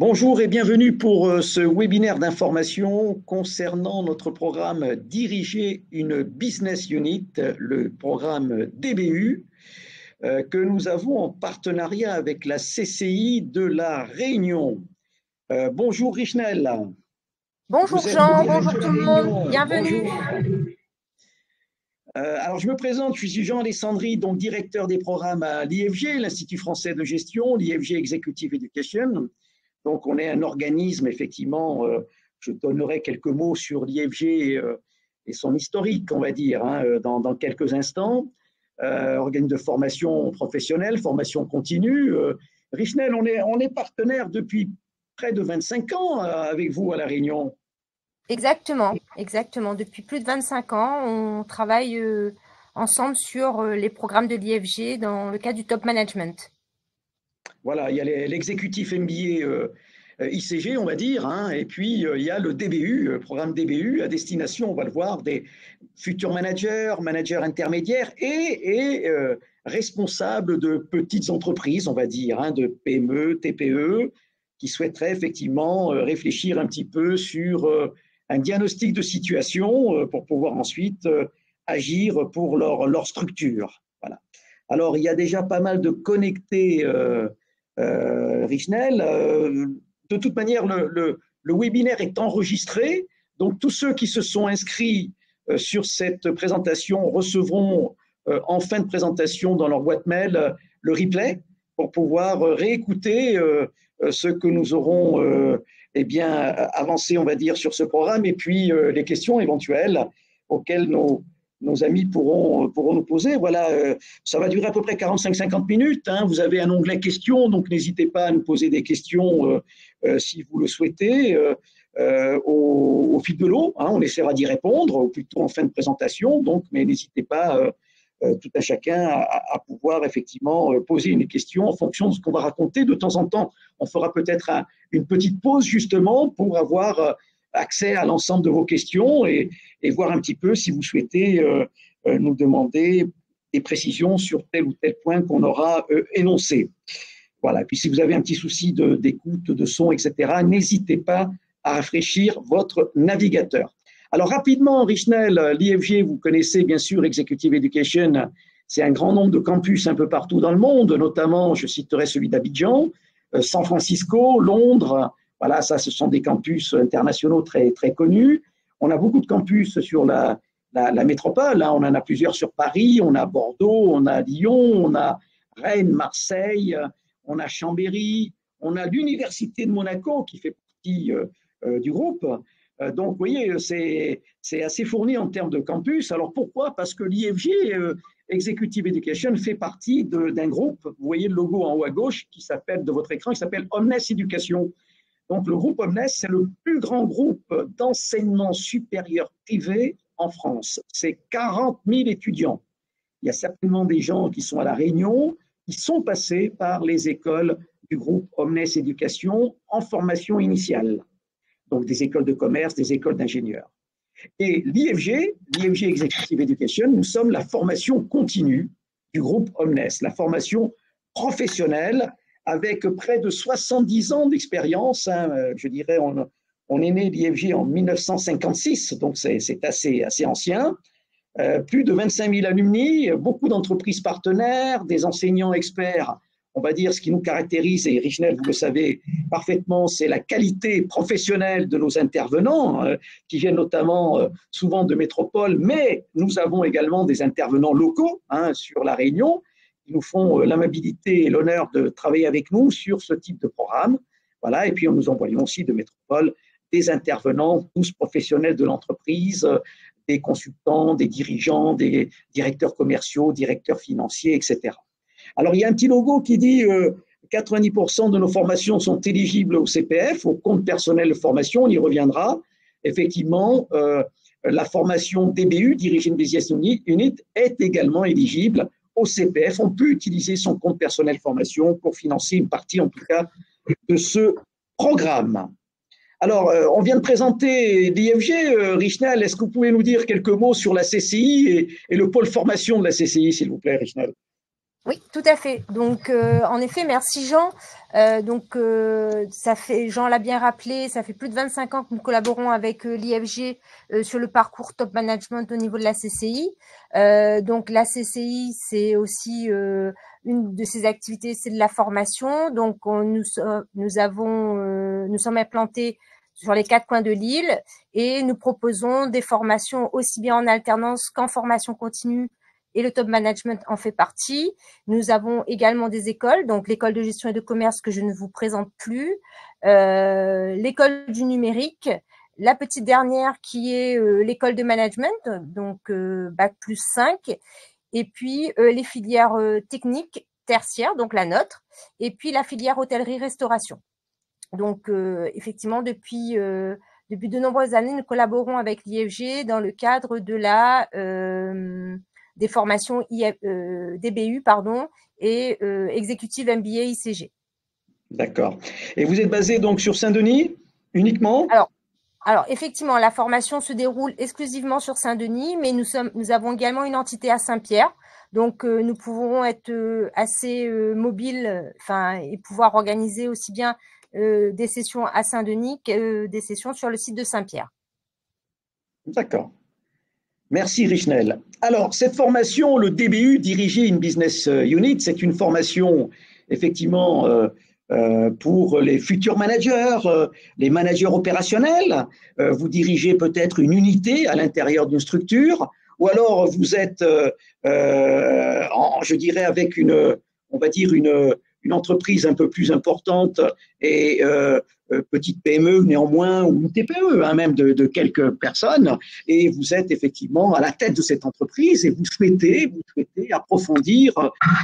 Bonjour et bienvenue pour ce webinaire d'information concernant notre programme Diriger une Business Unit, le programme DBU, que nous avons en partenariat avec la CCI de La Réunion. Bonjour Richnel. Bonjour Vous êtes Jean, le bonjour directeur de tout La le monde, Réunion. bienvenue. Bonjour. Alors, je me présente, je suis Jean Alessandri, donc directeur des programmes à l'IFG, l'Institut français de gestion, l'IFG Executive Education. Donc, on est un organisme, effectivement, je donnerai quelques mots sur l'IFG et son historique, on va dire, dans quelques instants. Organisme de formation professionnelle, formation continue. Richnel, on est partenaire depuis près de 25 ans avec vous à La Réunion. Exactement. Depuis plus de 25 ans, on travaille ensemble sur les programmes de l'IFG dans le cadre du top management. Voilà, il y a l'exécutif MBA ICG, on va dire, et puis il y a le DBU, programme DBU à destination, on va le voir, des futurs managers, managers intermédiaires et responsables de petites entreprises, on va dire, de PME, TPE, qui souhaiteraient effectivement réfléchir un petit peu sur un diagnostic de situation pour pouvoir ensuite agir pour leur structure. Voilà. Alors, il y a déjà pas mal de connectés Richnel. De toute manière, le webinaire est enregistré, donc tous ceux qui se sont inscrits sur cette présentation recevront en fin de présentation dans leur boîte mail le replay pour pouvoir réécouter ce que nous aurons avancé, on va dire, sur ce programme et puis les questions éventuelles auxquelles nos amis pourront nous poser. Voilà, ça va durer à peu près 45-50 minutes. Vous avez un onglet questions, donc n'hésitez pas à nous poser des questions si vous le souhaitez au fil de l'eau. On essaiera d'y répondre, ou plutôt en fin de présentation. Donc, mais n'hésitez pas tout un chacun à pouvoir effectivement poser une question en fonction de ce qu'on va raconter. De temps en temps, on fera peut-être une petite pause justement pour avoir accès à l'ensemble de vos questions et voir un petit peu si vous souhaitez nous demander des précisions sur tel ou tel point qu'on aura énoncé. Voilà. Et puis si vous avez un petit souci d'écoute, de son, etc., n'hésitez pas à rafraîchir votre navigateur. Alors rapidement, Richnel, l'IFG, vous connaissez bien sûr Executive Education, c'est un grand nombre de campus un peu partout dans le monde, notamment, je citerai celui d'Abidjan, San Francisco, Londres. Voilà, ça, ce sont des campus internationaux très, très connus. On a beaucoup de campus sur la métropole. On en a plusieurs sur Paris, on a Bordeaux, on a Lyon, on a Rennes, Marseille, on a Chambéry, on a l'Université de Monaco qui fait partie du groupe. Donc, vous voyez, c'est assez fourni en termes de campus. Alors, pourquoi? Parce que l'IFG, Executive Education, fait partie d'un groupe. Vous voyez le logo en haut à gauche qui s'appelle, de votre écran, qui s'appelle Omnes Education. Donc, le groupe Omnes, c'est le plus grand groupe d'enseignement supérieur privé en France. C'est 40 000 étudiants. Il y a certainement des gens qui sont à La Réunion, qui sont passés par les écoles du groupe Omnes Education en formation initiale. Donc, des écoles de commerce, des écoles d'ingénieurs. Et l'IFG Executive Education, nous sommes la formation continue du groupe Omnes, la formation professionnelle avec près de 70 ans d'expérience. Je dirais, on est né l'IFG en 1956, donc c'est assez ancien. Plus de 25 000 alumni, beaucoup d'entreprises partenaires, des enseignants experts. On va dire ce qui nous caractérise, et Richnel, vous le savez parfaitement, c'est la qualité professionnelle de nos intervenants, qui viennent notamment souvent de métropole, mais nous avons également des intervenants locaux sur La Réunion, qui nous font l'amabilité et l'honneur de travailler avec nous sur ce type de programme. Voilà, et puis nous envoyons aussi de métropole des intervenants, tous professionnels de l'entreprise, des consultants, des dirigeants, des directeurs commerciaux, directeurs financiers, etc. Alors, il y a un petit logo qui dit 90% de nos formations sont éligibles au CPF, au compte personnel de formation, on y reviendra. Effectivement, la formation DBU, Diriging Business Unit, est également éligible au CPF. On peut utiliser son compte personnel de formation pour financer une partie, en tout cas, de ce programme. Alors, on vient de présenter l'IFG. Richnel, est-ce que vous pouvez nous dire quelques mots sur la CCI et le pôle formation de la CCI, s'il vous plaît, Richnel? Oui, tout à fait. Donc, en effet, merci Jean. Ça fait, Jean l'a bien rappelé, ça fait plus de 25 ans que nous collaborons avec l'IFG sur le parcours top management au niveau de la CCI. Donc, la CCI, c'est aussi une de ses activités, c'est de la formation. Donc, nous sommes implantés sur les 4 coins de l'île et nous proposons des formations aussi bien en alternance qu'en formation continue. Et le top management en fait partie. Nous avons également des écoles, donc l'école de gestion et de commerce que je ne vous présente plus, l'école du numérique, la petite dernière qui est l'école de management, donc Bac plus 5, et puis les filières techniques tertiaires, donc la nôtre, et puis la filière hôtellerie-restauration. Donc effectivement, depuis de nombreuses années, nous collaborons avec l'IFG dans le cadre de des formations DBU et Executive MBA ICG. D'accord. Et vous êtes basé donc sur Saint-Denis uniquement? Alors, effectivement, la formation se déroule exclusivement sur Saint-Denis, mais nous avons également une entité à Saint-Pierre. Donc, nous pouvons être assez mobiles, et pouvoir organiser aussi bien des sessions à Saint-Denis que des sessions sur le site de Saint-Pierre. D'accord. Merci Richnel. Alors, cette formation, le DBU, Diriger une Business Unit, c'est une formation effectivement pour les futurs managers, les managers opérationnels. Vous dirigez peut-être une unité à l'intérieur d'une structure, ou alors vous êtes, je dirais, avec on va dire une entreprise un peu plus importante et petite PME néanmoins, ou une TPE même de quelques personnes, et vous êtes effectivement à la tête de cette entreprise et vous souhaitez approfondir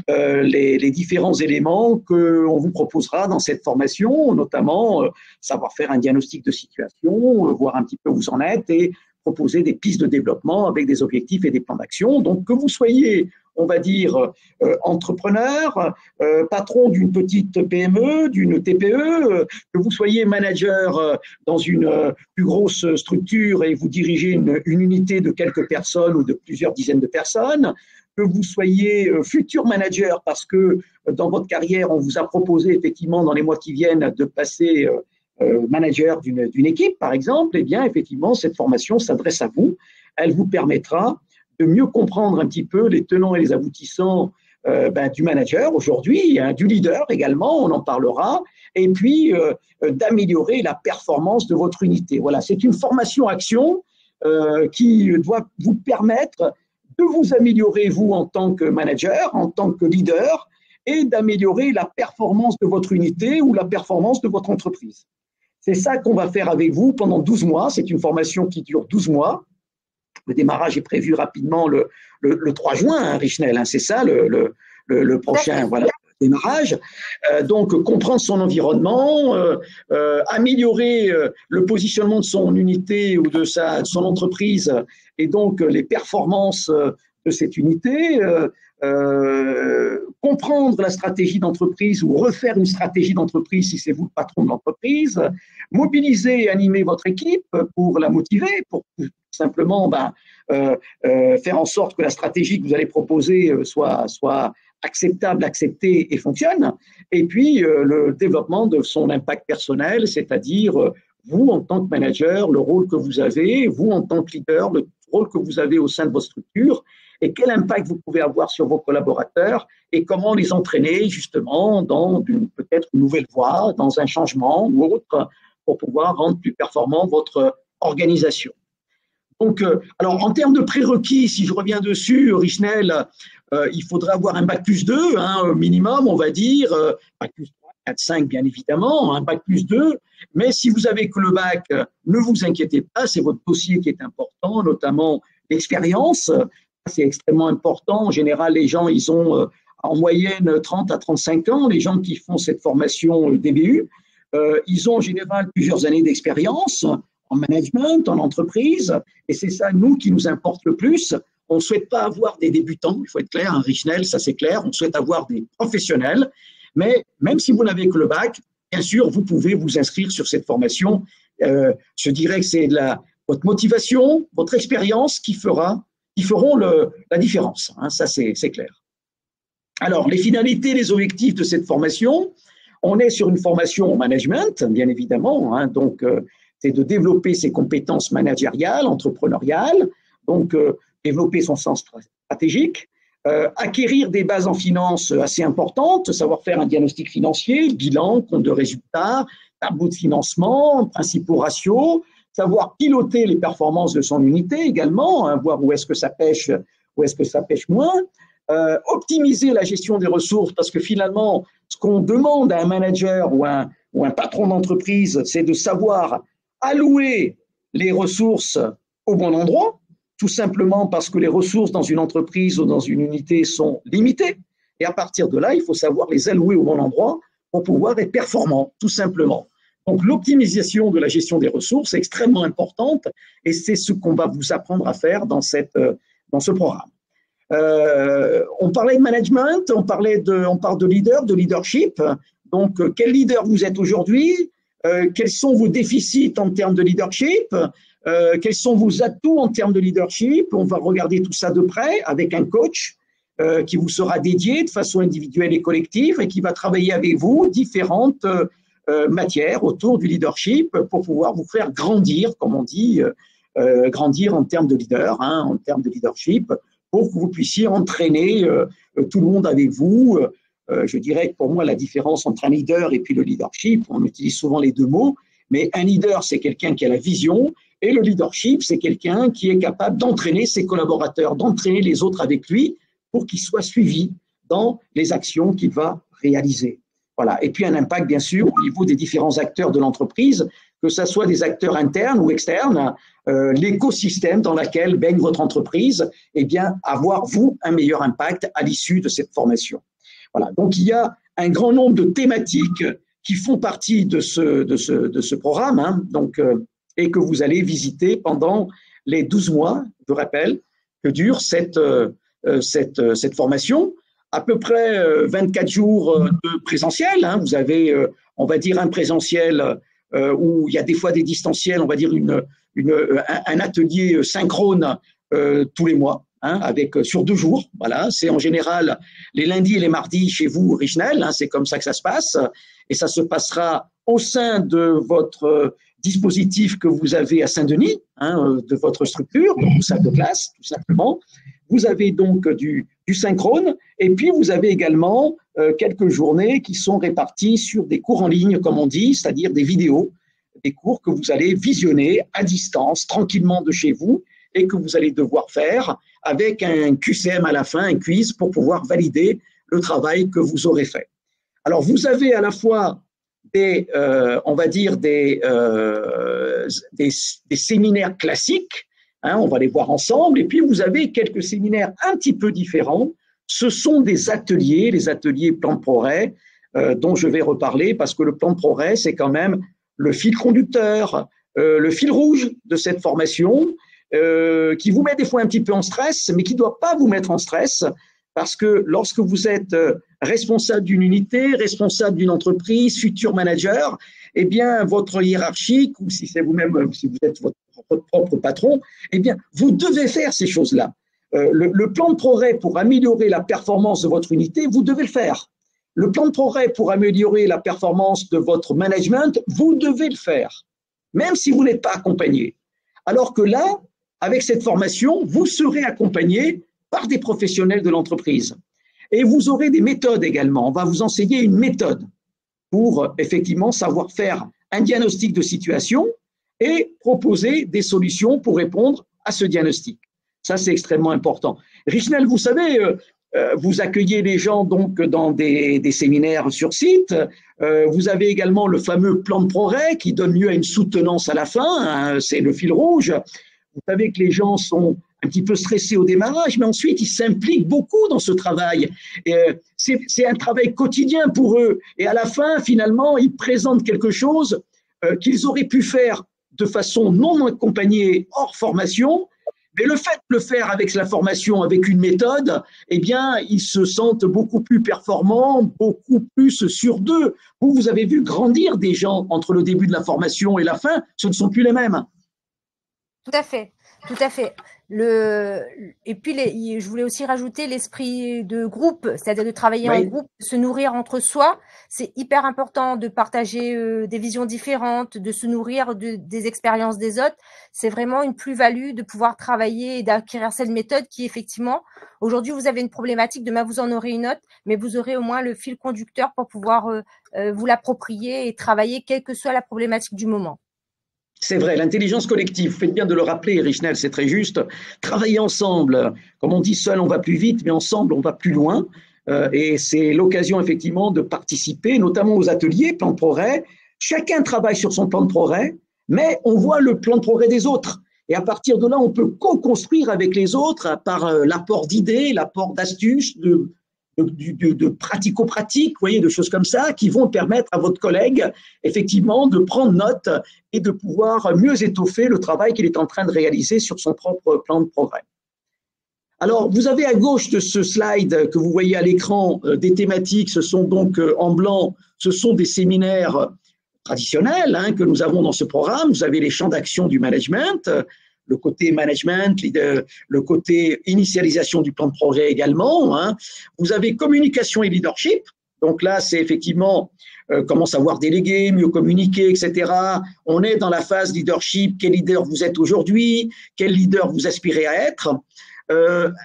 les différents éléments qu'on vous proposera dans cette formation, notamment savoir faire un diagnostic de situation, voir un petit peu où vous en êtes et proposer des pistes de développement avec des objectifs et des plans d'action. Donc, que vous soyez, on va dire, entrepreneur, patron d'une petite PME, d'une TPE, que vous soyez manager dans une plus grosse structure et vous dirigez une unité de quelques personnes ou de plusieurs dizaines de personnes, que vous soyez futur manager parce que dans votre carrière, on vous a proposé effectivement dans les mois qui viennent de passer manager d'une équipe, par exemple, eh bien, effectivement, cette formation s'adresse à vous. Elle vous permettra de mieux comprendre un petit peu les tenants et les aboutissants du manager aujourd'hui, du leader également, on en parlera, et puis d'améliorer la performance de votre unité. Voilà, c'est une formation action qui doit vous permettre de vous améliorer, vous, en tant que manager, en tant que leader, et d'améliorer la performance de votre unité ou la performance de votre entreprise. C'est ça qu'on va faire avec vous pendant 12 mois. C'est une formation qui dure 12 mois. Le démarrage est prévu rapidement le 3 juin, hein, Richnel, hein, c'est ça le prochain démarrage. Donc, comprendre son environnement, améliorer le positionnement de son unité ou de son entreprise et donc les performances de cette unité, comprendre la stratégie d'entreprise ou refaire une stratégie d'entreprise si c'est vous le patron de l'entreprise, mobiliser et animer votre équipe pour la motiver, pour simplement faire en sorte que la stratégie que vous allez proposer soit acceptable, acceptée et fonctionne, et puis le développement de son impact personnel, c'est-à-dire vous en tant que manager, le rôle que vous avez, vous en tant que leader, le rôle que vous avez au sein de votre structure, et quel impact vous pouvez avoir sur vos collaborateurs et comment les entraîner justement dans peut-être une nouvelle voie, dans un changement ou autre, pour pouvoir rendre plus performant votre organisation. Donc, alors en termes de prérequis, si je reviens dessus, Richnel, il faudrait avoir un bac plus 2, au minimum, on va dire, bac plus 3, 4, 5, bien évidemment, un bac plus 2, mais si vous avez que le bac, ne vous inquiétez pas, c'est votre dossier qui est important, notamment l'expérience, c'est extrêmement important. En général, les gens, ils ont en moyenne 30 à 35 ans, les gens qui font cette formation DBU, ils ont en général plusieurs années d'expérience en management, en entreprise, et c'est ça, nous, qui nous importe le plus. On ne souhaite pas avoir des débutants, il faut être clair, Richnel, ça c'est clair, on souhaite avoir des professionnels, mais même si vous n'avez que le bac, bien sûr, vous pouvez vous inscrire sur cette formation. Je dirais que c'est votre motivation, votre expérience qui feront la différence, ça c'est clair. Alors, les finalités, les objectifs de cette formation, on est sur une formation en management, bien évidemment, hein, donc c'est de développer ses compétences managériales, entrepreneuriales, donc développer son sens stratégique, acquérir des bases en finance assez importantes, savoir faire un diagnostic financier, bilan, compte de résultats, tableau de financement, principaux ratios, savoir piloter les performances de son unité également, hein, voir où est-ce que ça pêche, où est-ce que ça pêche moins, optimiser la gestion des ressources, parce que finalement, ce qu'on demande à un manager ou un patron d'entreprise, c'est de savoir allouer les ressources au bon endroit, tout simplement parce que les ressources dans une entreprise ou dans une unité sont limitées. Et à partir de là, il faut savoir les allouer au bon endroit pour pouvoir être performant, tout simplement. Donc, l'optimisation de la gestion des ressources est extrêmement importante et c'est ce qu'on va vous apprendre à faire dans ce programme. On parlait de management, on parle de leader, de leadership. Donc, quel leader vous êtes aujourd'hui? Quels sont vos déficits en termes de leadership? Quels sont vos atouts en termes de leadership? On va regarder tout ça de près avec un coach qui vous sera dédié de façon individuelle et collective et qui va travailler avec vous différentes matières autour du leadership pour pouvoir vous faire grandir, comme on dit, grandir en termes de leader, hein, en termes de leadership, pour que vous puissiez entraîner tout le monde avec vous. Je dirais que pour moi, la différence entre un leader et puis le leadership, on utilise souvent les deux mots, mais un leader, c'est quelqu'un qui a la vision, et le leadership, c'est quelqu'un qui est capable d'entraîner ses collaborateurs, d'entraîner les autres avec lui pour qu'ils soient suivis dans les actions qu'il va réaliser. Voilà. Et puis un impact, bien sûr, au niveau des différents acteurs de l'entreprise, que ce soit des acteurs internes ou externes, l'écosystème dans lequel baigne votre entreprise, eh bien, avoir, vous, un meilleur impact à l'issue de cette formation. Voilà. Donc, il y a un grand nombre de thématiques qui font partie de ce programme, hein, donc, et que vous allez visiter pendant les 12 mois, je rappelle, que dure cette formation. À peu près 24 jours de présentiel. Hein. Vous avez, on va dire, un présentiel où il y a des fois des distanciels, on va dire un atelier synchrone tous les mois, hein, sur 2 jours. Voilà, c'est en général les lundis et les mardis chez vous, Richnel. Hein, c'est comme ça que ça se passe. Et ça se passera au sein de votre dispositif que vous avez à Saint-Denis, hein, de votre structure, donc salle de classe, tout simplement. Vous avez donc du synchrone et puis vous avez également quelques journées qui sont réparties sur des cours en ligne, comme on dit, c'est-à-dire des vidéos, des cours que vous allez visionner à distance, tranquillement de chez vous et que vous allez devoir faire avec un QCM à la fin, un quiz pour pouvoir valider le travail que vous aurez fait. Alors, vous avez à la fois on va dire des séminaires classiques, hein, on va les voir ensemble, et puis vous avez quelques séminaires un petit peu différents. Ce sont des ateliers, les ateliers plan de progrès, dont je vais reparler, parce que le plan de progrès, c'est quand même le fil conducteur, le fil rouge de cette formation, qui vous met des fois un petit peu en stress, mais qui ne doit pas vous mettre en stress, parce que lorsque vous êtes responsable d'une unité, responsable d'une entreprise, futur manager, eh bien, votre hiérarchique, ou si c'est vous-même, si vous êtes votre propre patron, eh bien, vous devez faire ces choses-là. Le plan de progrès pour améliorer la performance de votre unité, vous devez le faire. Le plan de progrès pour améliorer la performance de votre management, vous devez le faire, même si vous n'êtes pas accompagné. Alors que là, avec cette formation, vous serez accompagné par des professionnels de l'entreprise. Et vous aurez des méthodes également. On va vous enseigner une méthode pour effectivement savoir faire un diagnostic de situation et proposer des solutions pour répondre à ce diagnostic. Ça, c'est extrêmement important. Richnel, vous savez, vous accueillez les gens donc dans des séminaires sur site. Vous avez également le fameux plan de progrès qui donne lieu à une soutenance à la fin. Hein, c'est le fil rouge. Vous savez que les gens sont un petit peu stressés au démarrage, mais ensuite, ils s'impliquent beaucoup dans ce travail. C'est un travail quotidien pour eux. Et à la fin, finalement, ils présentent quelque chose qu'ils auraient pu faire de façon non accompagnée, hors formation. Mais le fait de le faire avec la formation, avec une méthode, eh bien, ils se sentent beaucoup plus performants, beaucoup plus sûrs d'eux. Vous avez vu grandir des gens entre le début de la formation et la fin, ce ne sont plus les mêmes. Tout à fait, tout à fait. Et puis, je voulais aussi rajouter l'esprit de groupe, c'est-à-dire de travailler en groupe, de se nourrir entre soi. C'est hyper important de partager des visions différentes, de se nourrir des expériences des autres. C'est vraiment une plus-value de pouvoir travailler et d'acquérir cette méthode qui, effectivement, aujourd'hui, vous avez une problématique, demain, vous en aurez une autre, mais vous aurez au moins le fil conducteur pour pouvoir vous l'approprier et travailler, quelle que soit la problématique du moment. C'est vrai, l'intelligence collective, vous faites bien de le rappeler, Richnel, c'est très juste. Travailler ensemble, comme on dit, seul on va plus vite, mais ensemble on va plus loin. Et c'est l'occasion effectivement de participer, notamment aux ateliers, plan de progrès. Chacun travaille sur son plan de progrès, mais on voit le plan de progrès des autres. Et à partir de là, on peut co-construire avec les autres par l'apport d'idées, l'apport d'astuces, de pratico-pratique, vous voyez, de choses comme ça, qui vont permettre à votre collègue, effectivement, de prendre note et de pouvoir mieux étoffer le travail qu'il est en train de réaliser sur son propre plan de progrès. Alors, vous avez à gauche de ce slide que vous voyez à l'écran des thématiques, ce sont donc en blanc, ce sont des séminaires traditionnels que nous avons dans ce programme. Vous avez les champs d'action du management, le côté management, le côté initialisation du plan de progrès également. Vous avez communication et leadership. Donc là, c'est effectivement comment savoir déléguer, mieux communiquer, etc. On est dans la phase leadership. Quel leader vous êtes aujourd'hui? Quel leader vous aspirez à être?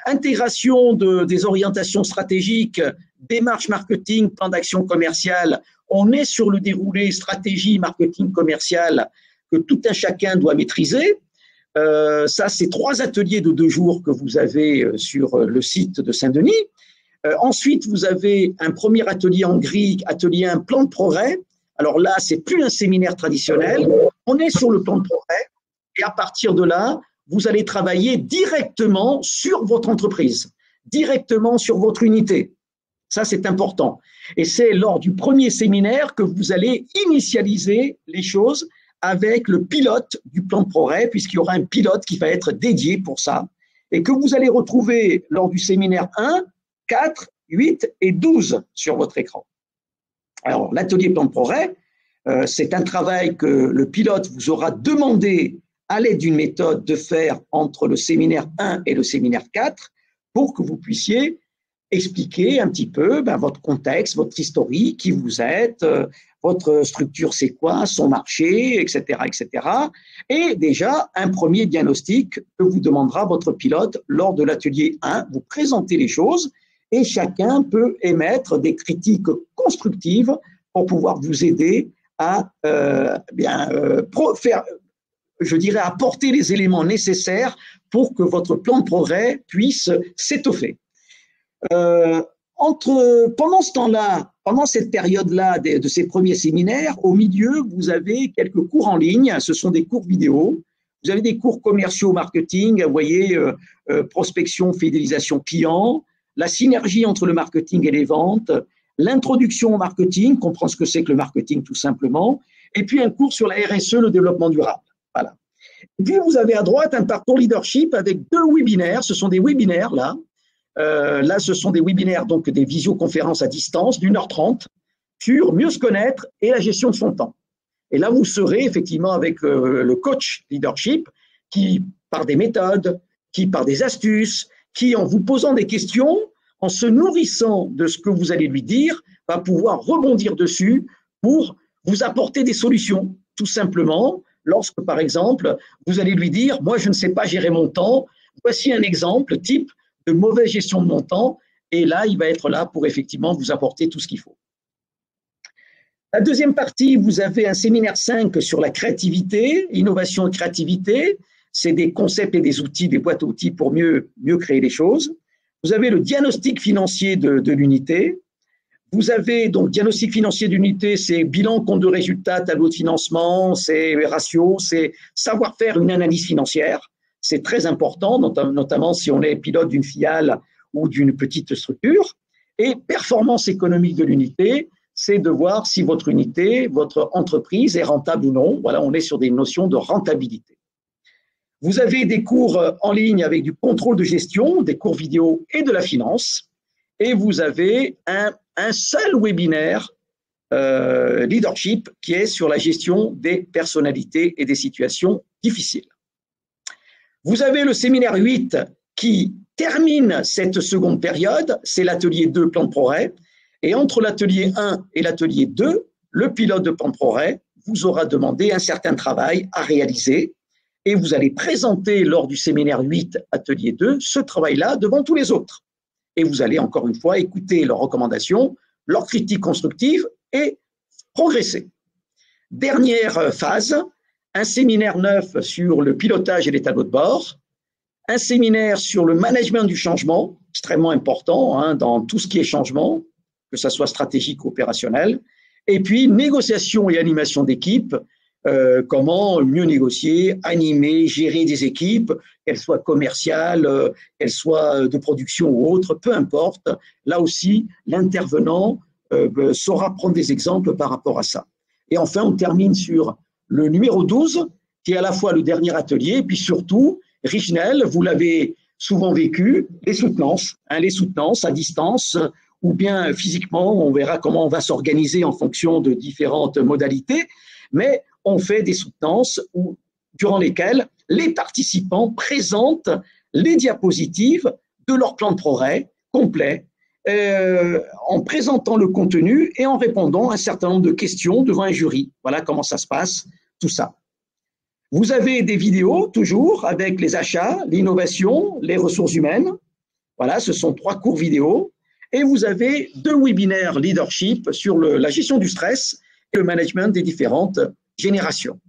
Intégration des orientations stratégiques, démarche marketing, plan d'action commerciale. On est sur le déroulé stratégie marketing commercial que tout un chacun doit maîtriser. Ça, c'est 3 ateliers de 2 jours que vous avez sur le site de Saint-Denis. Ensuite, vous avez un premier atelier en gris, atelier 1, plan de progrès. Alors là, c'est plus un séminaire traditionnel. On est sur le plan de progrès et à partir de là, vous allez travailler directement sur votre entreprise, directement sur votre unité. Ça, c'est important. Et c'est lors du premier séminaire que vous allez initialiser les choses avec le pilote du plan de progrès, puisqu'il y aura un pilote qui va être dédié pour ça, et que vous allez retrouver lors du séminaire 1, 4, 8 et 12 sur votre écran. Alors, l'atelier plan de progrès, c'est un travail que le pilote vous aura demandé à l'aide d'une méthode de faire entre le séminaire 1 et le séminaire 4 pour que vous puissiez expliquer un petit peu votre contexte, votre historique, qui vous êtes, votre structure c'est quoi, son marché, etc., etc. Et déjà, un premier diagnostic que vous demandera votre pilote lors de l'atelier 1. Vous présentez les choses et chacun peut émettre des critiques constructives pour pouvoir vous aider à faire, je dirais, apporter les éléments nécessaires pour que votre plan de progrès puisse s'étoffer. Pendant ce temps-là, pendant cette période-là de ces premiers séminaires, au milieu, vous avez quelques cours en ligne, ce sont des cours vidéo. Vous avez des cours commerciaux marketing, vous voyez, prospection, fidélisation client, la synergie entre le marketing et les ventes, l'introduction au marketing, comprendre ce que c'est que le marketing tout simplement, et puis un cours sur la RSE, le développement durable. Voilà. Et puis vous avez à droite un parcours leadership avec 2 webinaires, ce sont des webinaires là. Là, ce sont des webinaires, donc des visioconférences à distance d'1h30 sur mieux se connaître et la gestion de son temps. Et là, vous serez effectivement avec le coach leadership qui, par des méthodes, qui, par des astuces, qui, en vous posant des questions, en se nourrissant de ce que vous allez lui dire, va pouvoir rebondir dessus pour vous apporter des solutions, tout simplement, lorsque, par exemple, vous allez lui dire « Moi, je ne sais pas gérer mon temps, voici un exemple type de mauvaise gestion de mon temps », et là, il va être là pour effectivement vous apporter tout ce qu'il faut. La deuxième partie, vous avez un séminaire 5 sur la créativité, innovation et créativité. C'est des concepts et des outils, des boîtes à outils pour mieux créer les choses. Vous avez le diagnostic financier de l'unité. Vous avez donc diagnostic financier d'unité, c'est bilan, compte de résultats, tableau de financement, c'est ratio, c'est savoir faire une analyse financière. C'est très important, notamment si on est pilote d'une filiale ou d'une petite structure. Et performance économique de l'unité, c'est de voir si votre unité, votre entreprise est rentable ou non. Voilà, on est sur des notions de rentabilité. Vous avez des cours en ligne avec du contrôle de gestion, des cours vidéo et de la finance. Et vous avez un seul webinaire leadership qui est sur la gestion des personnalités et des situations difficiles. Vous avez le séminaire 8 qui termine cette seconde période, c'est l'atelier 2 plan de progrès. Et entre l'atelier 1 et l'atelier 2, le pilote de plan de progrès vous aura demandé un certain travail à réaliser et vous allez présenter lors du séminaire 8, atelier 2, ce travail-là devant tous les autres. Et vous allez encore une fois écouter leurs recommandations, leurs critiques constructives et progresser. Dernière phase, un séminaire 9 sur le pilotage et les tableaux de bord, un séminaire sur le management du changement, extrêmement important dans tout ce qui est changement, que ce soit stratégique ou opérationnel, et puis négociation et animation d'équipe, comment mieux négocier, animer, gérer des équipes, qu'elles soient commerciales, qu'elles soient de production ou autres, peu importe. Là aussi, l'intervenant saura prendre des exemples par rapport à ça. Et enfin, on termine sur le numéro 12, qui est à la fois le dernier atelier, et puis surtout, Richnel, vous l'avez souvent vécu, les soutenances à distance, ou bien physiquement, on verra comment on va s'organiser en fonction de différentes modalités, mais on fait des soutenances durant lesquelles les participants présentent les diapositives de leur plan de progrès complet, en présentant le contenu et en répondant à un certain nombre de questions devant un jury. Voilà comment ça se passe, tout ça. Vous avez des vidéos, toujours, avec les achats, l'innovation, les ressources humaines. Voilà, ce sont 3 cours vidéo. Et vous avez 2 webinaires leadership sur la gestion du stress et le management des différentes générations.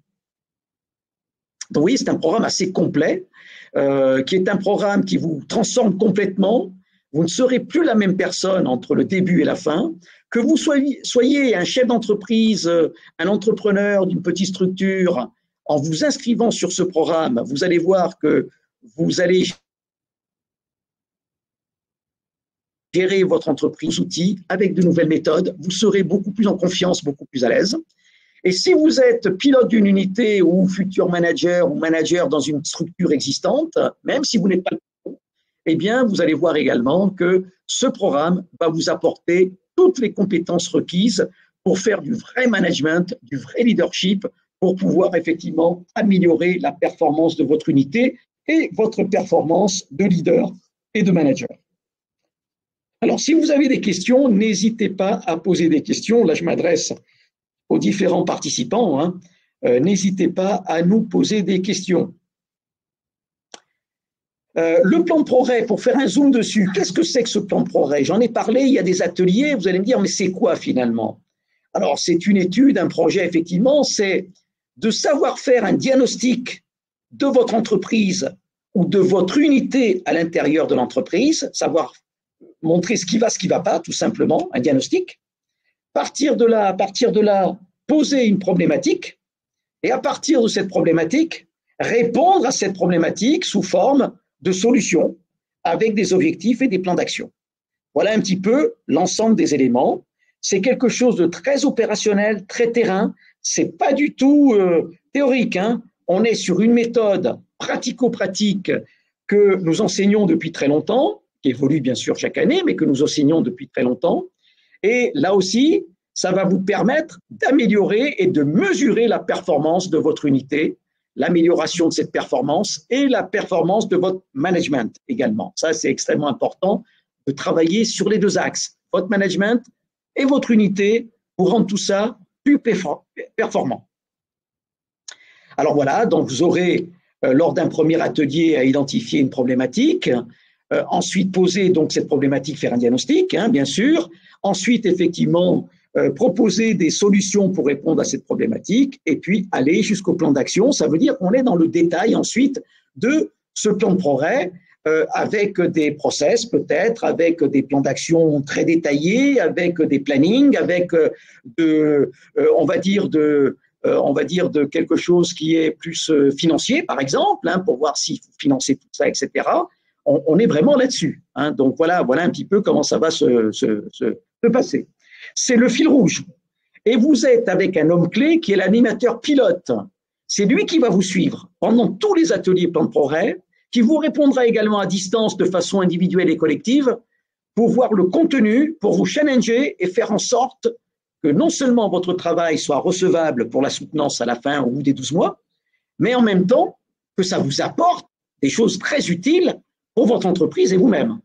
Donc oui, c'est un programme assez complet, qui est un programme qui vous transforme complètement. Vous ne serez plus la même personne entre le début et la fin. Que vous soyez un chef d'entreprise, un entrepreneur d'une petite structure, en vous inscrivant sur ce programme, vous allez voir que vous allez gérer votre entreprise, outils, avec de nouvelles méthodes. Vous serez beaucoup plus en confiance, beaucoup plus à l'aise. Et si vous êtes pilote d'une unité ou futur manager ou manager dans une structure existante, même si vous n'êtes pas eh bien, vous allez voir également que ce programme va vous apporter toutes les compétences requises pour faire du vrai management, du vrai leadership, pour pouvoir effectivement améliorer la performance de votre unité et votre performance de leader et de manager. Alors, si vous avez des questions, n'hésitez pas à poser des questions. Là, je m'adresse aux différents participants. N'hésitez pas à nous poser des questions. Le plan de progrès, pour faire un zoom dessus, qu'est-ce que c'est que ce plan de progrès? J'en ai parlé, il y a des ateliers, vous allez me dire, mais c'est quoi finalement? Alors, c'est une étude, un projet, effectivement, c'est de savoir faire un diagnostic de votre entreprise ou de votre unité à l'intérieur de l'entreprise, savoir montrer ce qui va pas, tout simplement, un diagnostic. Partir de là, poser une problématique, et à partir de cette problématique, répondre à cette problématique sous forme de solutions avec des objectifs et des plans d'action. Voilà un petit peu l'ensemble des éléments. C'est quelque chose de très opérationnel, très terrain. C'est pas du tout théorique. On est sur une méthode pratico-pratique que nous enseignons depuis très longtemps, qui évolue bien sûr chaque année, mais que nous enseignons depuis très longtemps. Et là aussi, ça va vous permettre d'améliorer et de mesurer la performance de votre unité, l'amélioration de cette performance et la performance de votre management également. Ça, c'est extrêmement important de travailler sur les 2 axes, votre management et votre unité, pour rendre tout ça plus performant. Alors voilà, donc vous aurez, lors d'un premier atelier, à identifier une problématique, ensuite poser donc cette problématique, faire un diagnostic, bien sûr, ensuite effectivement proposer des solutions pour répondre à cette problématique et puis aller jusqu'au plan d'action. Ça veut dire qu'on est dans le détail ensuite de ce plan de progrès avec des process peut-être, avec des plans d'action très détaillés, avec des plannings, avec on va dire de quelque chose qui est plus financier par exemple, pour voir s'il faut financer tout ça, etc. On est vraiment là-dessus. Donc voilà un petit peu comment ça va se passer. C'est le fil rouge. Et vous êtes avec un homme clé qui est l'animateur pilote. C'est lui qui va vous suivre pendant tous les ateliers plan de progrès, qui vous répondra également à distance de façon individuelle et collective pour voir le contenu, pour vous challenger et faire en sorte que non seulement votre travail soit recevable pour la soutenance à la fin au bout des 12 mois, mais en même temps que ça vous apporte des choses très utiles pour votre entreprise et vous-même.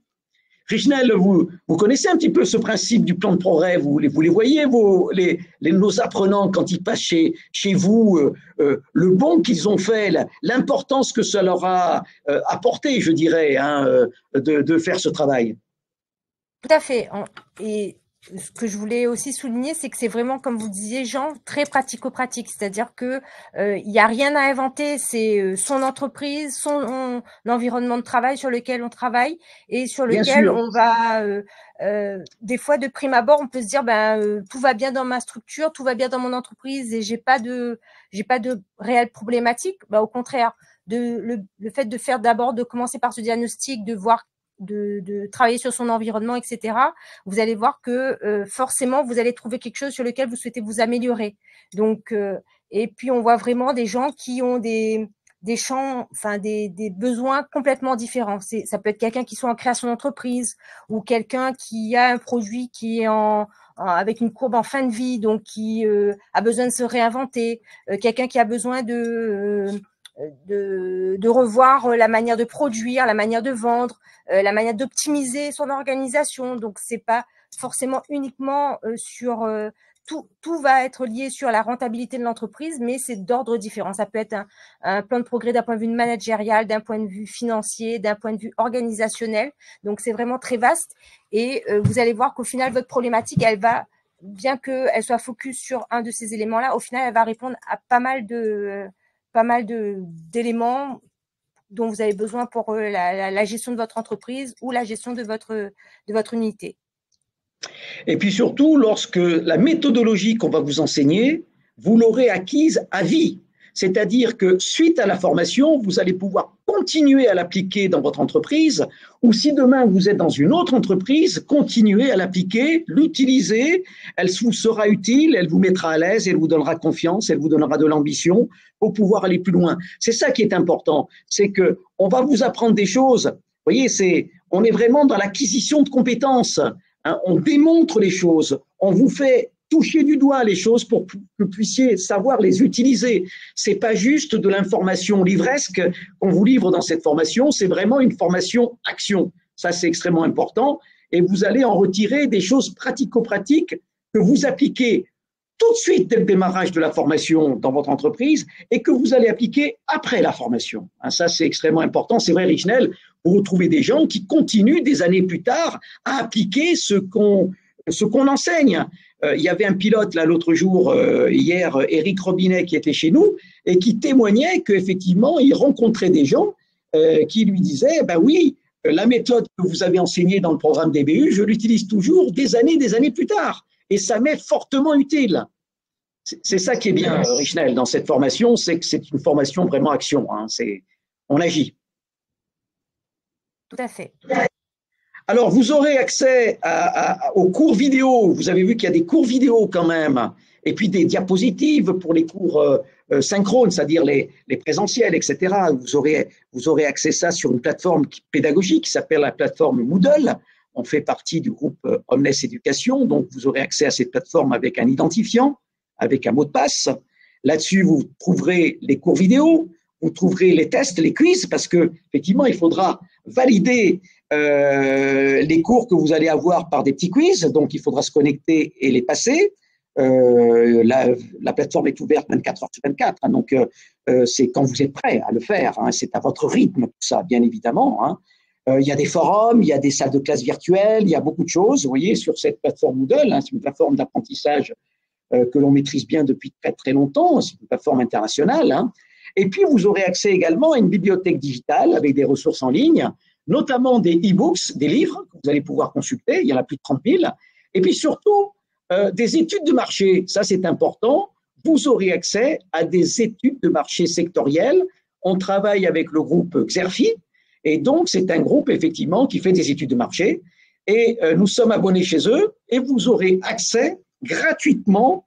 Richnel, vous connaissez un petit peu ce principe du plan de progrès, vous les voyez, nos apprenants, quand ils passent chez vous, le bon qu'ils ont fait, l'importance que ça leur a apporté, je dirais, hein, de faire ce travail. Tout à fait. Et ce que je voulais aussi souligner, c'est que c'est vraiment, comme vous disiez, Jean, très pratico-pratique. C'est-à-dire que il n'y a rien à inventer. C'est son entreprise, son environnement de travail sur lequel on travaille et sur lequel on va. Des fois, de prime abord, on peut se dire, tout va bien dans ma structure, tout va bien dans mon entreprise et j'ai pas de réelle problématique. Au contraire, le fait de faire d'abord, de commencer par ce diagnostic, de voir de travailler sur son environnement, etc., vous allez voir que forcément, vous allez trouver quelque chose sur lequel vous souhaitez vous améliorer. Donc, et puis, on voit vraiment des gens qui ont des champs, enfin des besoins complètement différents. Ça peut être quelqu'un qui soit en création d'entreprise ou quelqu'un qui a un produit qui est avec une courbe en fin de vie, donc qui a besoin de se réinventer, quelqu'un qui a besoin de revoir la manière de produire, la manière de vendre, la manière d'optimiser son organisation. Donc, c'est pas forcément uniquement sur tout va être lié sur la rentabilité de l'entreprise, mais c'est d'ordre différent. Ça peut être un plan de progrès d'un point de vue managérial, d'un point de vue financier, d'un point de vue organisationnel. Donc, c'est vraiment très vaste. Et vous allez voir qu'au final, votre problématique, elle va, bien qu'elle soit focus sur un de ces éléments-là, au final, elle va répondre à pas mal d'éléments dont vous avez besoin pour la gestion de votre entreprise ou la gestion de votre unité. Et puis surtout, lorsque la méthodologie qu'on va vous enseigner, vous l'aurez acquise à vie. C'est-à-dire que suite à la formation, vous allez pouvoir continuer à l'appliquer dans votre entreprise, ou si demain vous êtes dans une autre entreprise, continuer à l'appliquer, l'utiliser, elle vous sera utile, elle vous mettra à l'aise, elle vous donnera confiance, elle vous donnera de l'ambition pour pouvoir aller plus loin. C'est ça qui est important, c'est que on va vous apprendre des choses. Vous voyez, on est vraiment dans l'acquisition de compétences. Hein, on démontre les choses, on vous fait toucher du doigt les choses pour que vous puissiez savoir les utiliser. C'est pas juste de l'information livresque qu'on vous livre dans cette formation, c'est vraiment une formation action. Ça, c'est extrêmement important. Et vous allez en retirer des choses pratico-pratiques que vous appliquez tout de suite dès le démarrage de la formation dans votre entreprise et que vous allez appliquer après la formation. Ça, c'est extrêmement important. C'est vrai, Richnel, vous retrouvez des gens qui continuent des années plus tard à appliquer ce qu'on enseigne. Il y avait un pilote là l'autre jour, hier, Éric Robinet, qui était chez nous et qui témoignait qu'effectivement, il rencontrait des gens qui lui disaient, ben oui, la méthode que vous avez enseignée dans le programme DBU, je l'utilise toujours des années plus tard. Et ça m'est fortement utile. C'est ça qui est bien, Richnel, dans cette formation, c'est que c'est une formation vraiment action. Hein, on agit. Tout à fait. Alors, vous aurez accès aux cours vidéo. Vous avez vu qu'il y a des cours vidéo quand même, et puis des diapositives pour les cours synchrones, c'est-à-dire les présentiels, etc. Vous aurez accès à ça sur une plateforme pédagogique qui s'appelle la plateforme Moodle. On fait partie du groupe Omnes Éducation, donc vous aurez accès à cette plateforme avec un identifiant, avec un mot de passe. Là-dessus, vous trouverez les cours vidéo, vous trouverez les tests, les quiz, parce que effectivement, il faudra valider les cours que vous allez avoir par des petits quiz, donc il faudra se connecter et les passer. La plateforme est ouverte 24 heures sur 24, hein, donc c'est quand vous êtes prêt à le faire, hein, c'est à votre rythme, tout ça, bien évidemment. Hein. Il y a des forums, il y a des salles de classe virtuelles, il y a beaucoup de choses, vous voyez, sur cette plateforme Moodle, hein, c'est une plateforme d'apprentissage que l'on maîtrise bien depuis très très longtemps, c'est une plateforme internationale. Hein. Et puis, vous aurez accès également à une bibliothèque digitale avec des ressources en ligne, notamment des e-books, des livres que vous allez pouvoir consulter, il y en a plus de 30 000, et puis surtout des études de marché, ça c'est important, vous aurez accès à des études de marché sectorielles. On travaille avec le groupe Xerfi, et donc c'est un groupe effectivement qui fait des études de marché, et nous sommes abonnés chez eux, et vous aurez accès gratuitement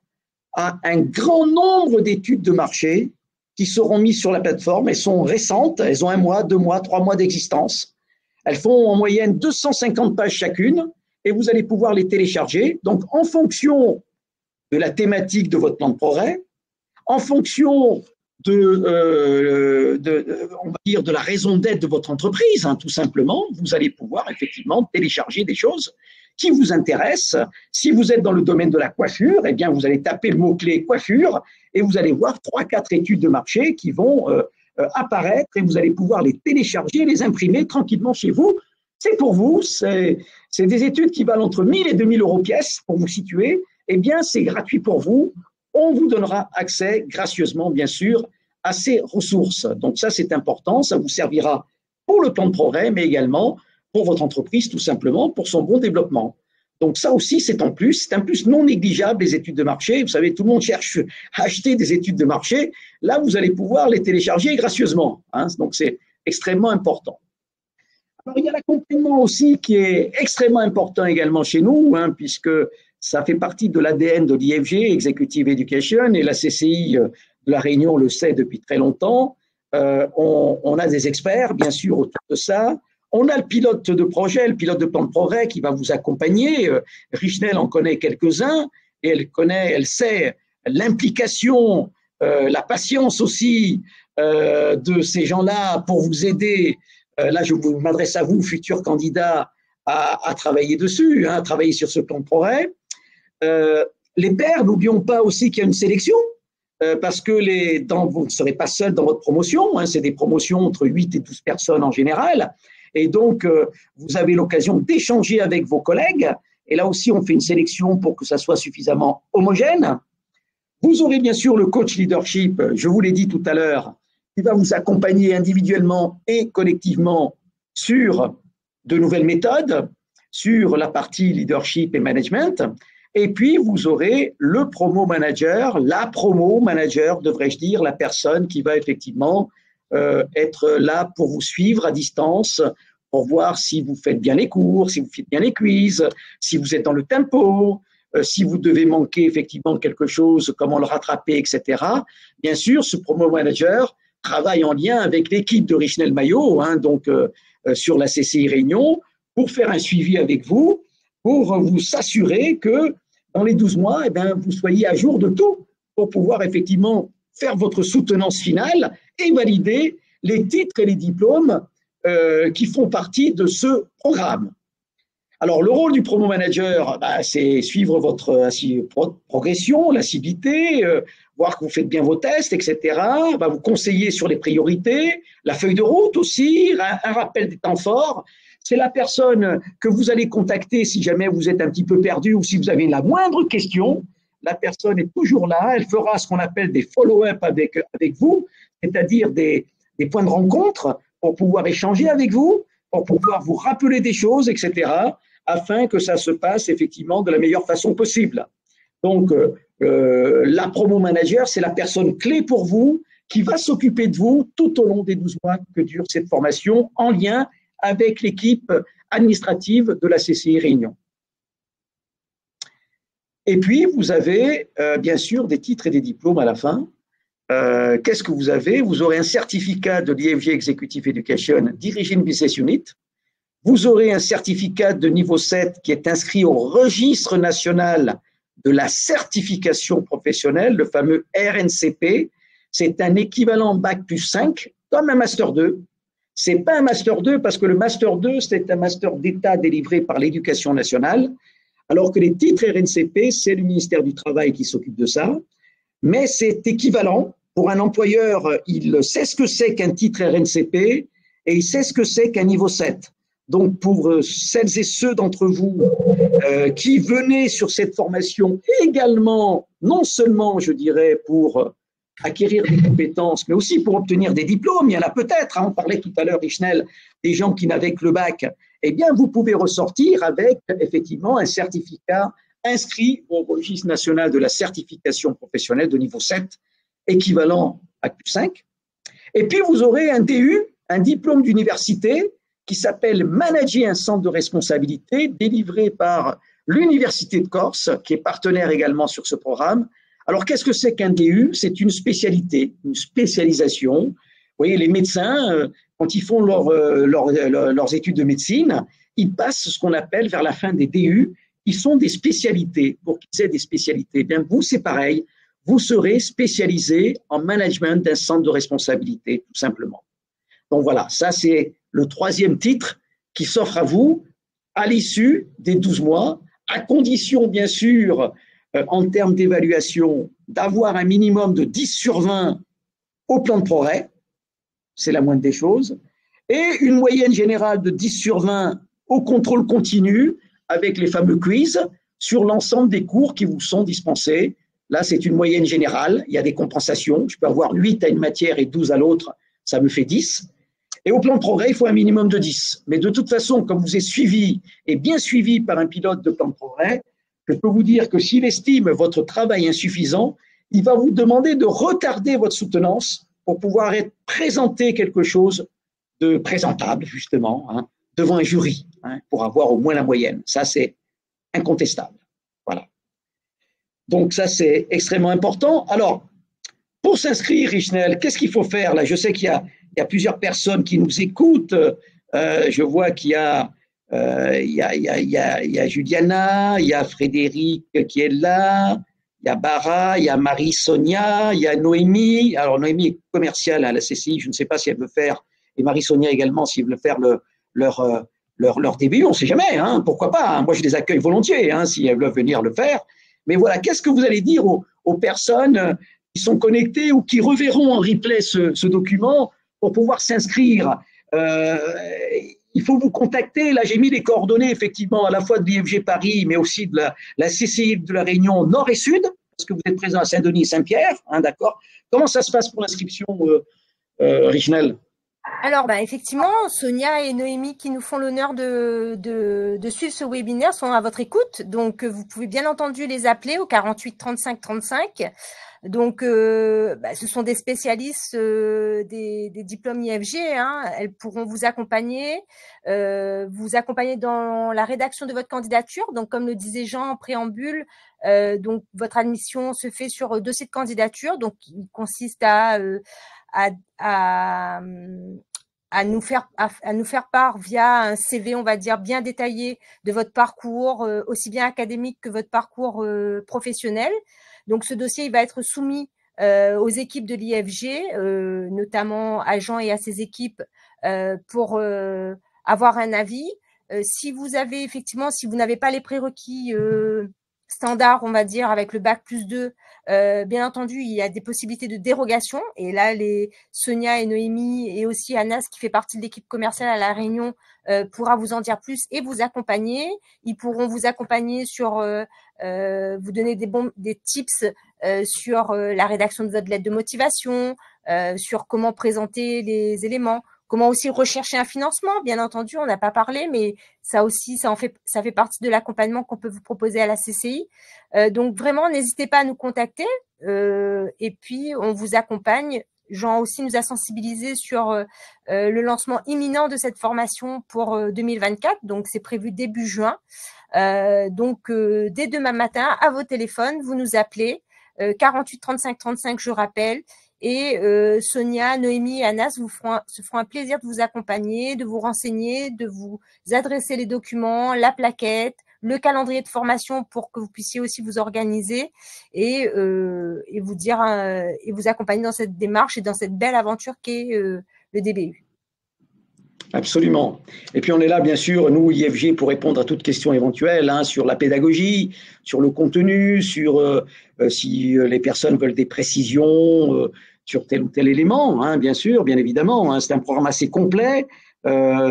à un grand nombre d'études de marché qui seront mises sur la plateforme. Elles sont récentes, elles ont 1 mois, 2 mois, 3 mois d'existence. Elles font en moyenne 250 pages chacune et vous allez pouvoir les télécharger. Donc, en fonction de la thématique de votre plan de progrès, en fonction on va dire, de la raison d'être de votre entreprise, hein, tout simplement. Vous allez pouvoir effectivement télécharger des choses qui vous intéressent. Si vous êtes dans le domaine de la coiffure, eh bien, vous allez taper le mot-clé coiffure et vous allez voir 3-4 études de marché qui vont apparaître et vous allez pouvoir les télécharger, les imprimer tranquillement chez vous. C'est pour vous, c'est des études qui valent entre 1 000 et 2 000 euros pièce pour vous situer. Eh bien, c'est gratuit pour vous. On vous donnera accès gracieusement, bien sûr, à ces ressources. Donc ça, c'est important. Ça vous servira pour le plan de progrès, mais également pour votre entreprise, tout simplement, pour son bon développement. Donc ça aussi, c'est un plus non négligeable, les études de marché. Vous savez, tout le monde cherche à acheter des études de marché. Là, vous allez pouvoir les télécharger gracieusement, hein. Donc c'est extrêmement important. Alors, il y a l'accompagnement aussi qui est extrêmement important également chez nous, hein, puisque ça fait partie de l'ADN de l'IFG, Executive Education, et la CCI de La Réunion le sait depuis très longtemps. On a des experts, bien sûr, autour de ça. On a le pilote de projet, le pilote de plan de progrès qui va vous accompagner. Richnel en connaît quelques-uns et elle sait l'implication, la patience aussi de ces gens-là pour vous aider. Là, je m'adresse à vous, futurs candidats, à travailler dessus, hein, à travailler sur ce plan de progrès. Les pairs, n'oublions pas aussi qu'il y a une sélection, parce que vous ne serez pas seul dans votre promotion, hein, c'est des promotions entre 8 et 12 personnes en général, et donc vous avez l'occasion d'échanger avec vos collègues, et là aussi on fait une sélection pour que ça soit suffisamment homogène. Vous aurez bien sûr le coach leadership, je vous l'ai dit tout à l'heure, qui va vous accompagner individuellement et collectivement sur de nouvelles méthodes, sur la partie leadership et management. Et puis, vous aurez le promo manager, la promo manager, devrais-je dire, la personne qui va effectivement être là pour vous suivre à distance, pour voir si vous faites bien les cours, si vous faites bien les quiz, si vous êtes dans le tempo, si vous devez manquer effectivement quelque chose, comment le rattraper, etc. Bien sûr, ce promo manager travaille en lien avec l'équipe de Richnel Maillot, hein, donc sur la CCI Réunion, pour faire un suivi avec vous, pour vous s'assurer que dans les 12 mois, eh bien, vous soyez à jour de tout pour pouvoir effectivement faire votre soutenance finale et valider les titres et les diplômes qui font partie de ce programme. Alors, le rôle du promo manager, c'est suivre votre progression, l'assiduité, voir que vous faites bien vos tests, etc. Vous conseiller sur les priorités, la feuille de route aussi, un rappel des temps forts. C'est la personne que vous allez contacter si jamais vous êtes un petit peu perdu ou si vous avez la moindre question. La personne est toujours là. Elle fera ce qu'on appelle des follow-up avec vous, c'est-à-dire des points de rencontre pour pouvoir échanger avec vous, pour pouvoir vous rappeler des choses, etc., afin que ça se passe effectivement de la meilleure façon possible. Donc, la promo manager, c'est la personne clé pour vous qui va s'occuper de vous tout au long des 12 mois que dure cette formation en lien avec l'équipe administrative de la CCI Réunion. Et puis, vous avez bien sûr des titres et des diplômes à la fin. Qu'est-ce que vous avez? Vous aurez un certificat de l'IFG Executive Education Diriging Business Unit. Vous aurez un certificat de niveau 7 qui est inscrit au registre national de la certification professionnelle, le fameux RNCP. C'est un équivalent Bac plus 5, comme un Master 2. Ce n'est pas un Master 2 parce que le Master 2, c'est un Master d'État délivré par l'Éducation nationale, alors que les titres RNCP, c'est le ministère du Travail qui s'occupe de ça. Mais c'est équivalent. Pour un employeur, il sait ce que c'est qu'un titre RNCP et il sait ce que c'est qu'un niveau 7. Donc, pour celles et ceux d'entre vous qui venaient sur cette formation également, non seulement, je dirais, pour acquérir des compétences, mais aussi pour obtenir des diplômes, il y en a peut-être, hein, on parlait tout à l'heure, Richnel, des gens qui n'avaient que le bac, eh bien, vous pouvez ressortir avec, effectivement, un certificat inscrit au registre national de la certification professionnelle de niveau 7, équivalent à Q5. Et puis, vous aurez un DU, un diplôme d'université, qui s'appelle Manager un centre de responsabilité, délivré par l'Université de Corse, qui est partenaire également sur ce programme. Alors, qu'est-ce que c'est qu'un DU? C'est une spécialité, une spécialisation. Vous voyez, les médecins, quand ils font leurs études de médecine, ils passent ce qu'on appelle vers la fin des DU, qui sont des spécialités, pour qu'ils aient des spécialités. Bien, vous, c'est pareil. vous serez spécialisé en management d'un centre de responsabilité, tout simplement. Donc voilà, ça c'est le troisième titre qui s'offre à vous à l'issue des 12 mois, à condition bien sûr, en termes d'évaluation, d'avoir un minimum de 10 sur 20 au plan de progrès, c'est la moindre des choses, et une moyenne générale de 10 sur 20 au contrôle continu avec les fameux quiz sur l'ensemble des cours qui vous sont dispensés. Là, c'est une moyenne générale, il y a des compensations, je peux avoir 8 à une matière et 12 à l'autre, ça me fait 10. Et au plan de progrès, il faut un minimum de 10. Mais de toute façon, comme vous êtes suivi et bien suivi par un pilote de plan de progrès, je peux vous dire que s'il estime votre travail insuffisant, il va vous demander de retarder votre soutenance pour pouvoir être présenté quelque chose de présentable, justement, hein, devant un jury, hein, pour avoir au moins la moyenne. Ça, c'est incontestable. Voilà. Donc, ça, c'est extrêmement important. Alors, pour s'inscrire, Richnel, qu'est-ce qu'il faut faire là? Je sais qu'il y a plusieurs personnes qui nous écoutent. Je vois qu'il y a Juliana, il y a Frédéric qui est là, il y a Bara, il y a Marie-Sonia, il y a Noémie. Alors, Noémie est commerciale à la CCI, je ne sais pas si elle veut faire, et Marie-Sonia également, s'ils veulent faire leur début, on ne sait jamais, hein, pourquoi pas. Hein. Moi, je les accueille volontiers, hein, si elles veulent venir le faire. Mais voilà, qu'est-ce que vous allez dire aux personnes qui sont connectées ou qui reverront en replay ce document pour pouvoir s'inscrire? Il faut vous contacter. Là, j'ai mis les coordonnées, effectivement, à la fois de l'IFG Paris, mais aussi de la CCI de la Réunion Nord et Sud, parce que vous êtes présent à Saint-Denis et Saint-Pierre, hein, d'accord. Comment ça se passe pour l'inscription, Richnel? Alors, effectivement, Sonia et Noémie qui nous font l'honneur de suivre ce webinaire sont à votre écoute. Donc, vous pouvez bien entendu les appeler au 48 35 35. Donc, ce sont des spécialistes des diplômes IFG. Hein. Elles pourront vous accompagner dans la rédaction de votre candidature. Donc, comme le disait Jean en préambule, donc votre admission se fait sur dossier de candidature. Donc, il consiste à nous faire part via un CV, on va dire, bien détaillé de votre parcours, aussi bien académique que votre parcours professionnel. Donc, ce dossier, il va être soumis aux équipes de l'IFG, notamment à Jean et à ses équipes, pour avoir un avis. Si vous n'avez pas les prérequis standard, on va dire, avec le bac +2, bien entendu, il y a des possibilités de dérogation. Et là, les Sonia et Noémie et aussi Anas, qui fait partie de l'équipe commerciale à La Réunion, pourra vous en dire plus et vous accompagner. Ils pourront vous accompagner sur, vous donner des tips sur la rédaction de votre lettre de motivation, sur comment présenter les éléments, comment aussi rechercher un financement, bien entendu, on n'a pas parlé, mais ça aussi, ça fait partie de l'accompagnement qu'on peut vous proposer à la CCI. Donc vraiment, n'hésitez pas à nous contacter et puis on vous accompagne. Jean aussi nous a sensibilisés sur le lancement imminent de cette formation pour 2024, donc c'est prévu début juin. Donc dès demain matin, à vos téléphones, vous nous appelez 48 35 35, je rappelle. Et Sonia, Noémie et Anas se feront un plaisir de vous accompagner, de vous renseigner, de vous adresser les documents, la plaquette, le calendrier de formation pour que vous puissiez aussi vous organiser et vous dire et vous accompagner dans cette démarche et dans cette belle aventure qu'est le DBU. Absolument. Et puis on est là, bien sûr, nous, IFG, pour répondre à toute question éventuelle, hein, sur la pédagogie, sur le contenu, sur si les personnes veulent des précisions sur tel ou tel élément, hein, bien sûr, bien évidemment. Hein, c'est un programme assez complet.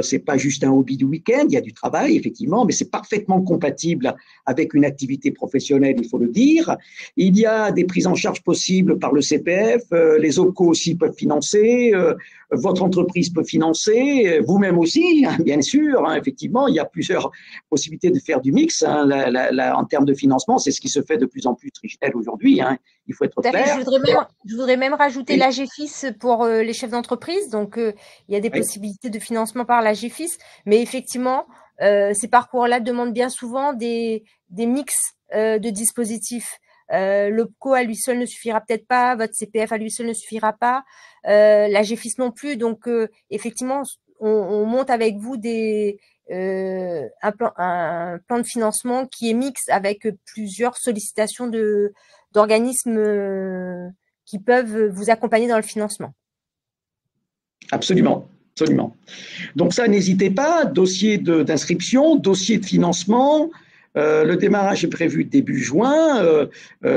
C'est pas juste un hobby du week-end, il y a du travail, effectivement, mais c'est parfaitement compatible avec une activité professionnelle, il faut le dire. Il y a des prises en charge possibles par le CPF, les OPCO aussi peuvent financer, votre entreprise peut financer, vous-même aussi, hein, bien sûr, hein, effectivement, il y a plusieurs possibilités de faire du mix hein, en termes de financement, c'est ce qui se fait de plus en plus Richnel aujourd'hui, hein, il faut être clair. Je voudrais même rajouter l'AGFIS pour les chefs d'entreprise, donc il y a des possibilités de financement par l'AGFIS, mais effectivement, ces parcours-là demandent bien souvent des mix de dispositifs. L'OPCO à lui seul ne suffira peut-être pas, votre CPF à lui seul ne suffira pas, l'AGFIS non plus. Donc, effectivement, on monte avec vous un plan de financement qui est mixte avec plusieurs sollicitations de d'organismes qui peuvent vous accompagner dans le financement. Absolument, absolument. Donc ça, n'hésitez pas, dossier d'inscription, dossier de financement. Le démarrage est prévu début juin.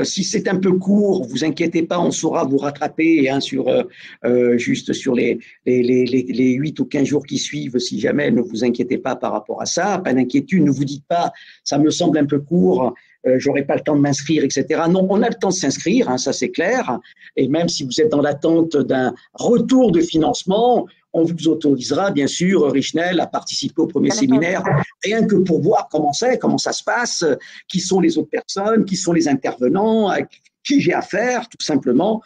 Si c'est un peu court, vous inquiétez pas, on saura vous rattraper hein, juste sur les 8 ou 15 jours qui suivent. Si jamais, ne vous inquiétez pas par rapport à ça. Pas d'inquiétude, ne vous dites pas, ça me semble un peu court, j'aurai pas le temps de m'inscrire, etc. Non, on a le temps de s'inscrire, hein, ça c'est clair. Et même si vous êtes dans l'attente d'un retour de financement, on vous autorisera, bien sûr, Richnel, à participer au premier séminaire, rien que pour voir comment ça se passe, qui sont les autres personnes, qui sont les intervenants, à qui j'ai affaire, tout simplement,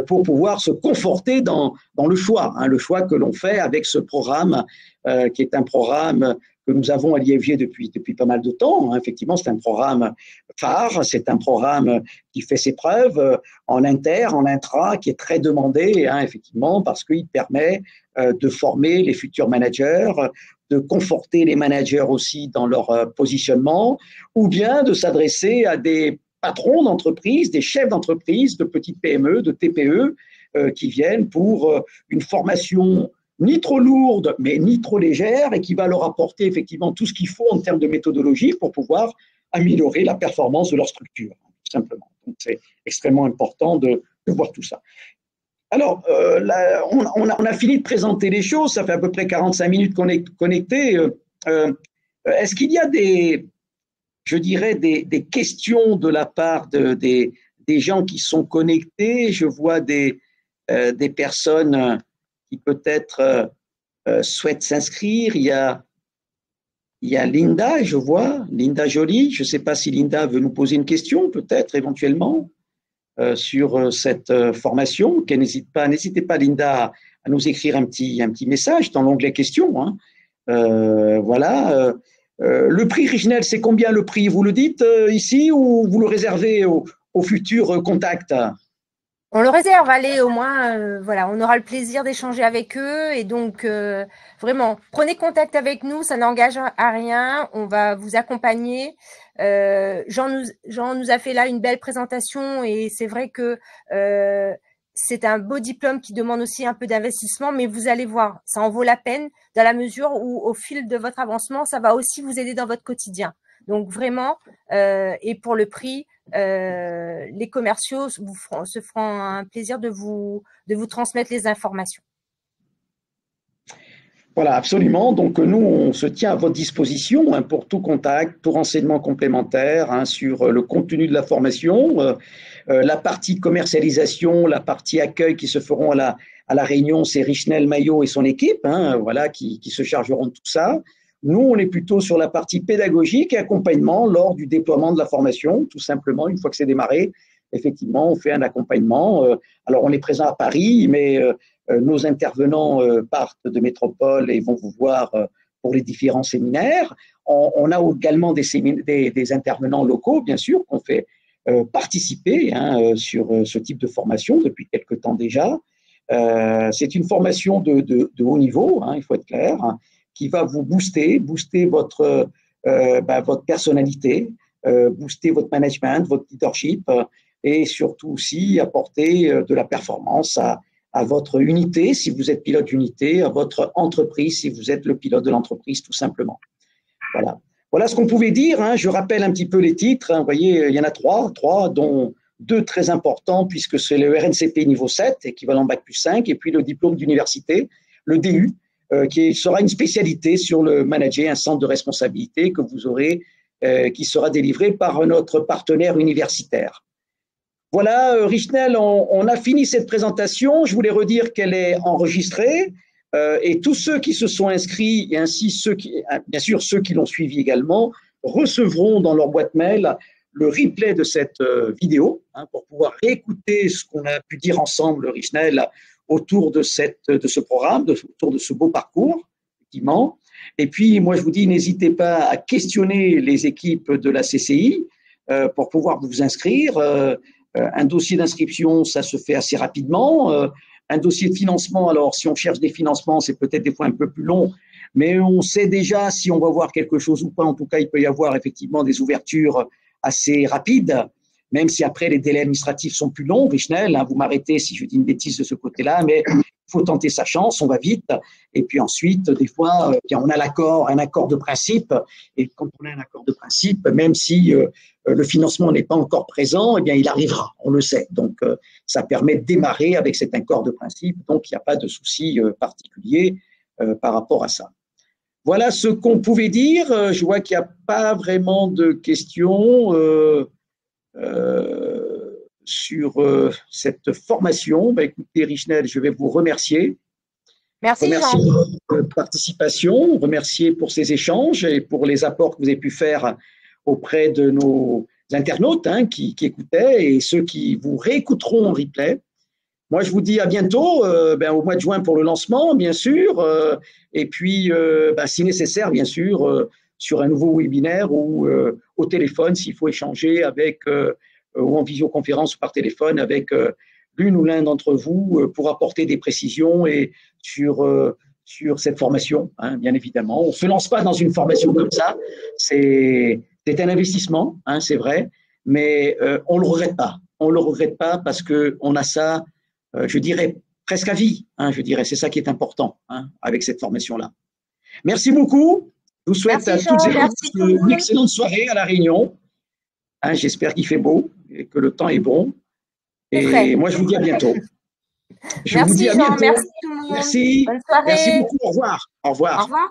pour pouvoir se conforter dans le choix, hein, le choix que l'on fait avec ce programme, qui est un programme que nous avons à l'IFG depuis pas mal de temps. Hein. Effectivement, c'est un programme phare, c'est un programme qui fait ses preuves en inter, en intra, qui est très demandé, hein, effectivement, parce qu'il permet de former les futurs managers, de conforter les managers aussi dans leur positionnement, ou bien de s'adresser à des patrons d'entreprise, des chefs d'entreprise, de petites PME, de TPE, qui viennent pour une formation ni trop lourde, mais ni trop légère, et qui va leur apporter effectivement tout ce qu'il faut en termes de méthodologie pour pouvoir améliorer la performance de leur structure, tout simplement. Donc, c'est extrêmement important de voir tout ça. Alors, on a fini de présenter les choses, ça fait à peu près 45 minutes qu'on est connecté. Est-ce qu'il y a des questions de la part des gens qui sont connectés? Je vois des personnes qui peut-être souhaitent s'inscrire. Il y a Linda, je vois, Linda Joly. Je ne sais pas si Linda veut nous poser une question, peut-être, éventuellement, sur cette formation. N'hésitez pas, Linda, à nous écrire un petit message dans l'onglet questions. Hein. Voilà. Le prix Richnel, c'est combien le prix? Vous le dites ici ou vous le réservez aux futurs contacts? On le réserve, allez, au moins, voilà, on aura le plaisir d'échanger avec eux. Et donc, vraiment, prenez contact avec nous, ça n'engage à rien. On va vous accompagner. Jean nous a fait là une belle présentation et c'est vrai que c'est un beau diplôme qui demande aussi un peu d'investissement, mais vous allez voir, ça en vaut la peine dans la mesure où, au fil de votre avancement, ça va aussi vous aider dans votre quotidien. Donc, vraiment, et pour le prix, les commerciaux se feront un plaisir de vous transmettre les informations. Voilà, absolument. Donc, nous, on se tient à votre disposition hein, pour tout contact, tout renseignement complémentaire hein, sur le contenu de la formation, la partie commercialisation, la partie accueil qui se feront à la réunion, c'est Richnel Maillot et son équipe, hein, voilà, qui se chargeront de tout ça. Nous, on est plutôt sur la partie pédagogique et accompagnement lors du déploiement de la formation, tout simplement, une fois que c'est démarré. Effectivement, on fait un accompagnement. Alors, on est présent à Paris, mais nos intervenants partent de métropole et vont vous voir pour les différents séminaires. On a également des intervenants locaux, bien sûr, qu'on fait participer hein, sur ce type de formation depuis quelque temps déjà. C'est une formation de haut niveau, hein, il faut être clair, hein, qui va vous booster votre personnalité, booster votre management, votre leadership et surtout aussi apporter de la performance à votre unité, si vous êtes pilote d'unité, à votre entreprise, si vous êtes le pilote de l'entreprise, tout simplement. Voilà. Voilà ce qu'on pouvait dire. Hein. Je rappelle un petit peu les titres. Hein. Vous voyez, il y en a trois, dont 2 très importants, puisque c'est le RNCP niveau 7, équivalent Bac+5, et puis le diplôme d'université, le DU, qui sera une spécialité sur le manager, un centre de responsabilité que vous aurez, qui sera délivré par notre partenaire universitaire. Voilà, Richnel, on a fini cette présentation. Je voulais redire qu'elle est enregistrée et tous ceux qui se sont inscrits et ainsi bien sûr ceux qui l'ont suivi également recevront dans leur boîte mail le replay de cette vidéo hein, pour pouvoir réécouter ce qu'on a pu dire ensemble, Richnel, autour de ce programme, autour de ce beau parcours, effectivement. Et puis, moi, je vous dis, n'hésitez pas à questionner les équipes de la CCI pour pouvoir vous inscrire. Un dossier d'inscription, ça se fait assez rapidement. Un dossier de financement, alors si on cherche des financements, c'est peut-être des fois un peu plus long, mais on sait déjà si on va voir quelque chose ou pas. En tout cas, il peut y avoir effectivement des ouvertures assez rapides. même si après les délais administratifs sont plus longs, Richnel, hein, vous m'arrêtez si je dis une bêtise de ce côté-là, mais il faut tenter sa chance, on va vite. Et puis ensuite, des fois, on a un accord de principe. Et quand on a un accord de principe, même si le financement n'est pas encore présent, eh bien, il arrivera, on le sait. Donc, ça permet de démarrer avec cet accord de principe. Donc, il n'y a pas de souci particulier par rapport à ça. Voilà ce qu'on pouvait dire. Je vois qu'il n'y a pas vraiment de questions sur cette formation. Ben, écoutez, Richnel, je vais vous remercier. Merci, remercier Jean. pour votre participation, remercier pour ces échanges et pour les apports que vous avez pu faire auprès de nos internautes hein, qui écoutaient et ceux qui vous réécouteront en replay. Moi, je vous dis à bientôt, au mois de juin pour le lancement, bien sûr, et puis, si nécessaire, bien sûr, sur un nouveau webinaire ou au téléphone, s'il faut échanger avec, ou en visioconférence ou par téléphone avec l'une ou l'un d'entre vous pour apporter des précisions et sur cette formation, hein, bien évidemment. On ne se lance pas dans une formation comme ça, c'est un investissement, hein, c'est vrai, mais on ne le regrette pas. On ne le regrette pas parce qu'on a ça, je dirais, presque à vie. Hein, je dirais, c'est ça qui est important hein, avec cette formation-là. Merci beaucoup. Je vous souhaite à toutes et tous une excellente soirée à La Réunion. Hein, j'espère qu'il fait beau et que le temps est bon. Et moi, je vous dis à bientôt. Merci, Jean. Merci tout le monde. Merci. Bonne soirée. Merci beaucoup. Au revoir. Au revoir. Au revoir.